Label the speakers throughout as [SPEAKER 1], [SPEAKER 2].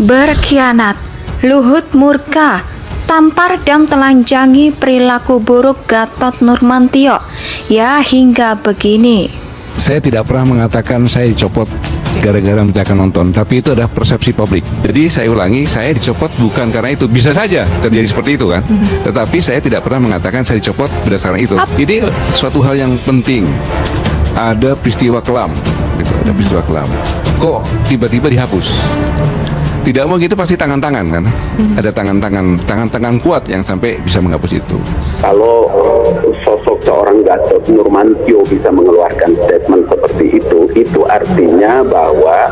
[SPEAKER 1] Berkhianat, Luhut murka, tampar dan telanjangi perilaku buruk Gatot Nurmantio. Ya hingga begini.
[SPEAKER 2] Saya tidak pernah mengatakan saya dicopot gara-gara mereka akan nonton, tapi itu adalah persepsi publik. Jadi saya ulangi, saya dicopot bukan karena itu. Bisa saja terjadi seperti itu kan, tetapi saya tidak pernah mengatakan saya dicopot berdasarkan itu. Ini suatu hal yang penting. Ada peristiwa kelam, gitu, ada peristiwa kelam. Kok tiba-tiba dihapus? Tidak mau gitu pasti tangan-tangan kan. Ada tangan-tangan kuat yang sampai bisa menghapus itu.
[SPEAKER 3] Kalau sosok seorang Gatot Nurmantio bisa mengeluarkan statement seperti itu artinya bahwa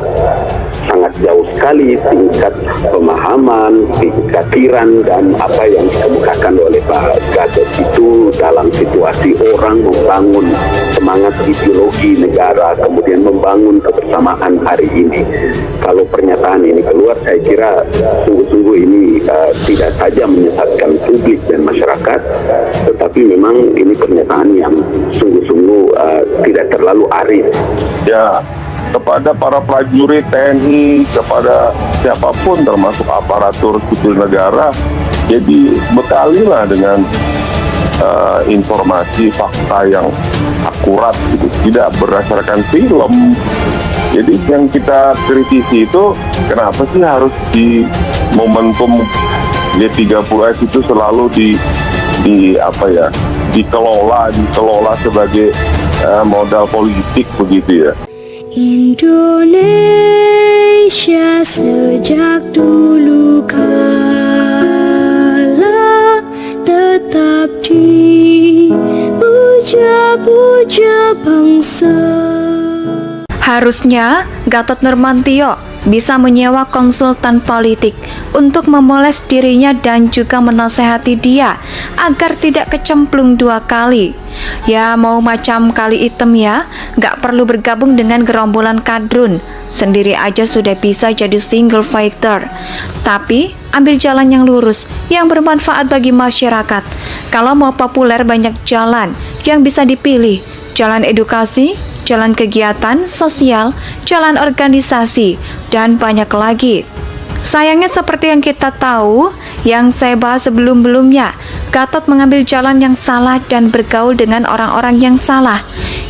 [SPEAKER 3] sangat jauh sekali tingkat pemahaman, tingkat pikiran dan apa yang dikemukakan oleh Pak Gatot itu dalam situasi orang membangun semangat ideologi negara, kemudian membangun kebersamaan hari ini. Kalau pernyataan ini keluar, saya kira sungguh-sungguh ini tidak saja menyesatkan publik dan masyarakat, tetapi memang ini pernyataan yang sungguh-sungguh tidak terlalu arif.
[SPEAKER 4] Ya, kepada para prajurit TNI, kepada siapapun termasuk aparatur sipil negara, jadi bekalilah dengan informasi fakta yang akurat gitu, tidak berdasarkan film. Jadi yang kita kritisi itu kenapa sih harus di momentum G30S itu selalu dikelola sebagai modal politik begitu ya.
[SPEAKER 5] Indonesia sejak dulu kala tetap dipuja-puja bangsa.
[SPEAKER 1] Harusnya Gatot Nurmantio bisa menyewa konsultan politik untuk memoles dirinya dan juga menasehati dia agar tidak kecemplung dua kali. Ya mau macam kali item ya, gak perlu bergabung dengan gerombolan kadrun. Sendiri aja sudah bisa jadi single fighter. Tapi ambil jalan yang lurus, yang bermanfaat bagi masyarakat. Kalau mau populer banyak jalan yang bisa dipilih. Jalan edukasi, jalan kegiatan sosial, jalan organisasi, dan banyak lagi. Sayangnya seperti yang kita tahu, yang saya bahas sebelum-belumnya, Gatot mengambil jalan yang salah dan bergaul dengan orang-orang yang salah.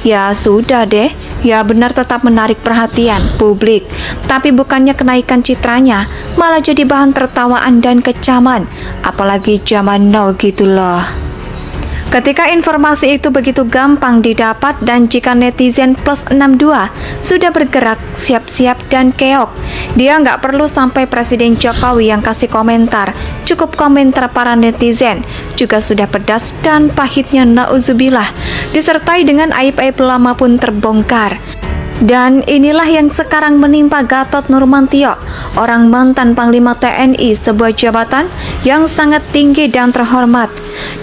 [SPEAKER 1] Ya sudah deh, ya benar tetap menarik perhatian publik, tapi bukannya kenaikan citranya, malah jadi bahan tertawaan dan kecaman, apalagi zaman now gitu loh. Ketika informasi itu begitu gampang didapat dan jika netizen plus 62 sudah bergerak siap-siap dan keok, dia nggak perlu sampai Presiden Jokowi yang kasih komentar, cukup komentar para netizen juga sudah pedas dan pahitnya nauzubillah, disertai dengan aib-aib lama pun terbongkar. Dan inilah yang sekarang menimpa Gatot Nurmantio, orang mantan Panglima TNI, sebuah jabatan yang sangat tinggi dan terhormat.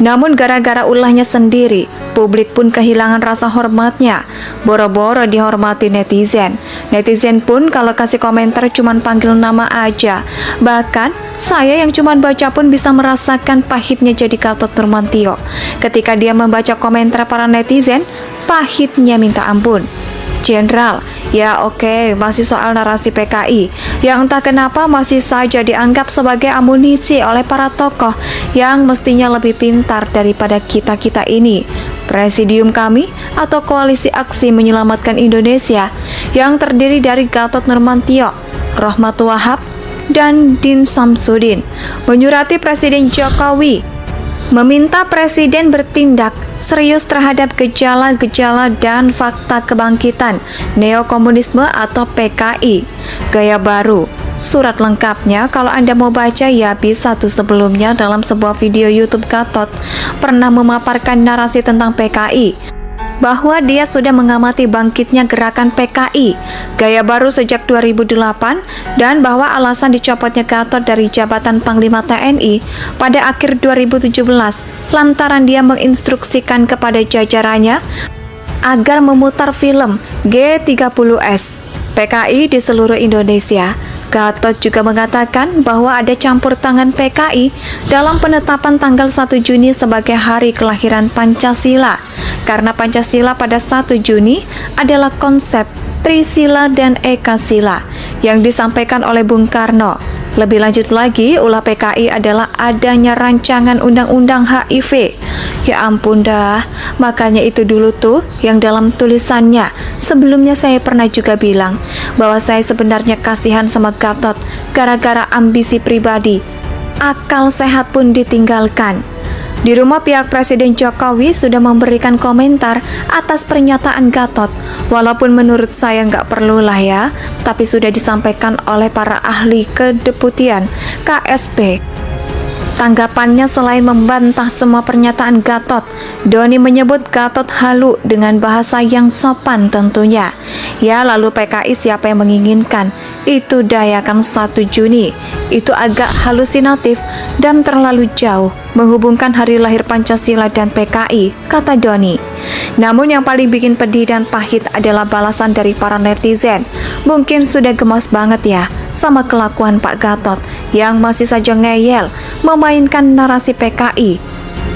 [SPEAKER 1] Namun gara-gara ulahnya sendiri, publik pun kehilangan rasa hormatnya. Boro-boro dihormati netizen. Netizen pun kalau kasih komentar cuman panggil nama aja. Bahkan saya yang cuman baca pun bisa merasakan pahitnya jadi Gatot Nurmantio. Ketika dia membaca komentar para netizen, pahitnya minta ampun. Jenderal, ya oke, masih soal narasi PKI yang entah kenapa masih saja dianggap sebagai amunisi oleh para tokoh yang mestinya lebih pintar daripada kita-kita ini. Presidium kami atau Koalisi Aksi Menyelamatkan Indonesia yang terdiri dari Gatot Nurmantio, Rohmat Wahab, dan Din Samsudin menyurati Presiden Jokowi meminta Presiden bertindak serius terhadap gejala-gejala dan fakta kebangkitan neokomunisme atau PKI gaya baru. Surat lengkapnya kalau Anda mau baca ya bisa tuh sebelumnya dalam sebuah video YouTube Gatot pernah memaparkan narasi tentang PKI, bahwa dia sudah mengamati bangkitnya gerakan PKI gaya baru sejak 2008 dan bahwa alasan dicopotnya Gatot dari jabatan Panglima TNI pada akhir 2017 lantaran dia menginstruksikan kepada jajarannya agar memutar film G30S PKI di seluruh Indonesia. Gatot juga mengatakan bahwa ada campur tangan PKI dalam penetapan tanggal 1 Juni sebagai hari kelahiran Pancasila, karena Pancasila pada 1 Juni adalah konsep Trisila dan Ekasila yang disampaikan oleh Bung Karno. Lebih lanjut lagi, ulah PKI adalah adanya rancangan undang-undang HIV. Ya ampun dah, makanya itu dulu tuh yang dalam tulisannya. Sebelumnya saya pernah juga bilang bahwa saya sebenarnya kasihan sama Gatot gara-gara ambisi pribadi. Akal sehat pun ditinggalkan. Di rumah pihak Presiden Jokowi sudah memberikan komentar atas pernyataan Gatot. Walaupun menurut saya nggak perlulah ya, tapi sudah disampaikan oleh para ahli kedeputian KSP. Tanggapannya selain membantah semua pernyataan Gatot, Doni menyebut Gatot halu dengan bahasa yang sopan tentunya. Ya lalu PKI siapa yang menginginkan? Itu dayakan 1 Juni. Itu agak halusinatif dan terlalu jauh menghubungkan hari lahir Pancasila dan PKI, kata Doni. Namun yang paling bikin pedih dan pahit adalah balasan dari para netizen. Mungkin sudah gemas banget ya sama kelakuan Pak Gatot yang masih saja ngeyel memainkan narasi PKI.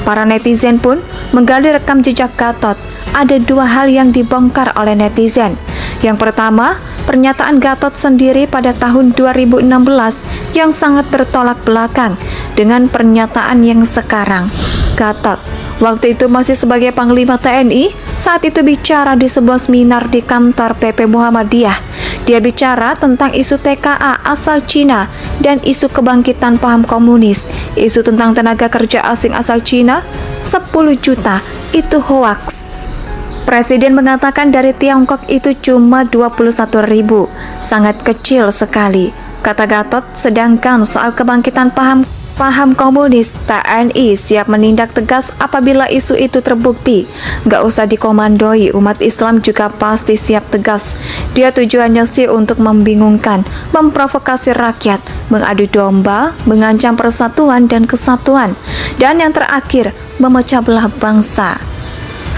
[SPEAKER 1] Para netizen pun menggali rekam jejak Gatot. Ada 2 hal yang dibongkar oleh netizen. Yang pertama, pernyataan Gatot sendiri pada tahun 2016 yang sangat bertolak belakang dengan pernyataan yang sekarang. Gatot waktu itu masih sebagai Panglima TNI, saat itu bicara di sebuah seminar di kantor PP Muhammadiyah. Dia bicara tentang isu TKA asal Cina dan isu kebangkitan paham komunis. Isu tentang tenaga kerja asing asal Cina 10 juta itu hoaks. Presiden mengatakan dari Tiongkok itu cuma 21.000, sangat kecil sekali, kata Gatot. Sedangkan soal kebangkitan paham komunis, TNI siap menindak tegas apabila isu itu terbukti. Gak usah dikomandoi, umat Islam juga pasti siap tegas. Dia tujuannya sih untuk membingungkan, memprovokasi rakyat, mengadu domba, mengancam persatuan dan kesatuan, dan yang terakhir, memecah belah bangsa.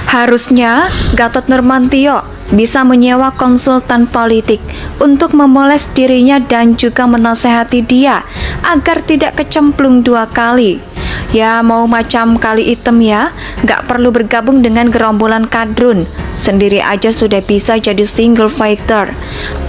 [SPEAKER 1] Harusnya Gatot Nurmantio bisa menyewa konsultan politik untuk memoles dirinya dan juga menasehati dia agar tidak kecemplung 2 kali. Ya mau macam kali item ya, gak perlu bergabung dengan gerombolan kadrun. Sendiri aja sudah bisa jadi single fighter.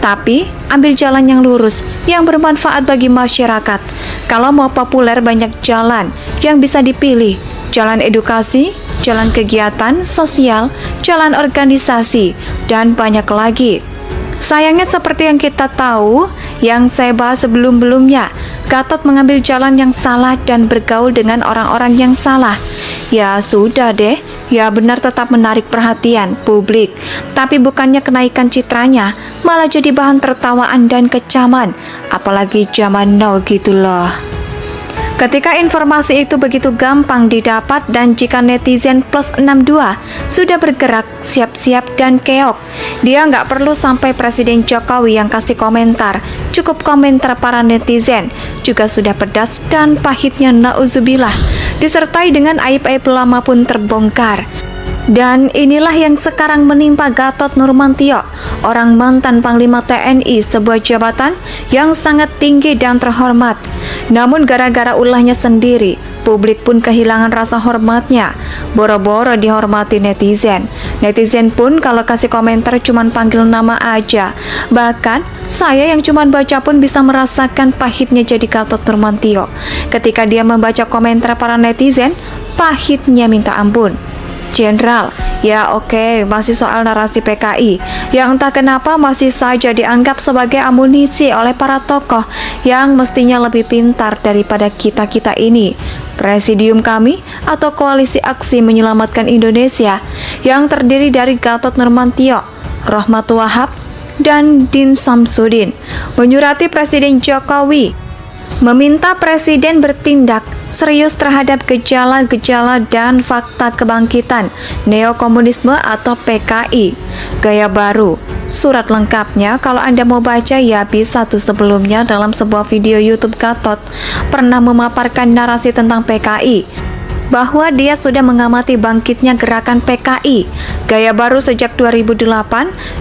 [SPEAKER 1] Tapi ambil jalan yang lurus, yang bermanfaat bagi masyarakat. Kalau mau populer banyak jalan yang bisa dipilih. Jalan edukasi, jalan kegiatan sosial, jalan organisasi, dan banyak lagi. Sayangnya seperti yang kita tahu, yang saya bahas sebelum-belumnya, Gatot mengambil jalan yang salah dan bergaul dengan orang-orang yang salah. Ya sudah deh, ya benar tetap menarik perhatian publik, tapi bukannya kenaikan citranya, malah jadi bahan tertawaan dan kecaman, apalagi zaman now gitu loh. Ketika informasi itu begitu gampang didapat dan jika netizen plus 62 sudah bergerak siap-siap dan keok, dia nggak perlu sampai Presiden Jokowi yang kasih komentar, cukup komentar para netizen juga sudah pedas dan pahitnya nauzubillah, disertai dengan aib-aib lama pun terbongkar. Dan inilah yang sekarang menimpa Gatot Nurmantio, orang mantan Panglima TNI, sebuah jabatan yang sangat tinggi dan terhormat. Namun gara-gara ulahnya sendiri, publik pun kehilangan rasa hormatnya. Boro-boro dihormati netizen. Netizen pun kalau kasih komentar cuman panggil nama aja. Bahkan saya yang cuman baca pun bisa merasakan pahitnya jadi Gatot Nurmantio. Ketika dia membaca komentar para netizen, pahitnya minta ampun. Jenderal, ya oke, masih soal narasi PKI yang entah kenapa masih saja dianggap sebagai amunisi oleh para tokoh yang mestinya lebih pintar daripada kita-kita ini. Presidium kami atau Koalisi Aksi Menyelamatkan Indonesia yang terdiri dari Gatot Nurmantio, Rohmat Wahab, dan Din Samsudin menyurati Presiden Jokowi meminta Presiden bertindak serius terhadap gejala-gejala dan fakta kebangkitan neokomunisme atau PKI gaya baru. Surat lengkapnya kalau Anda mau baca ya bisa tuh. Sebelumnya dalam sebuah video YouTube, Gatot pernah memaparkan narasi tentang PKI bahwa dia sudah mengamati bangkitnya gerakan PKI gaya baru sejak 2008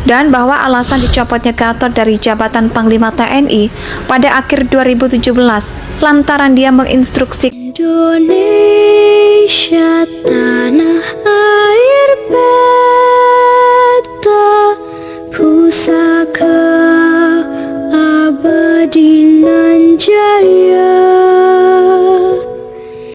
[SPEAKER 1] dan bahwa alasan dicopotnya Gatot dari jabatan Panglima TNI pada akhir 2017 lantaran dia menginstruksi
[SPEAKER 5] Indonesia tanah air beta pusaka abadi nan jaya.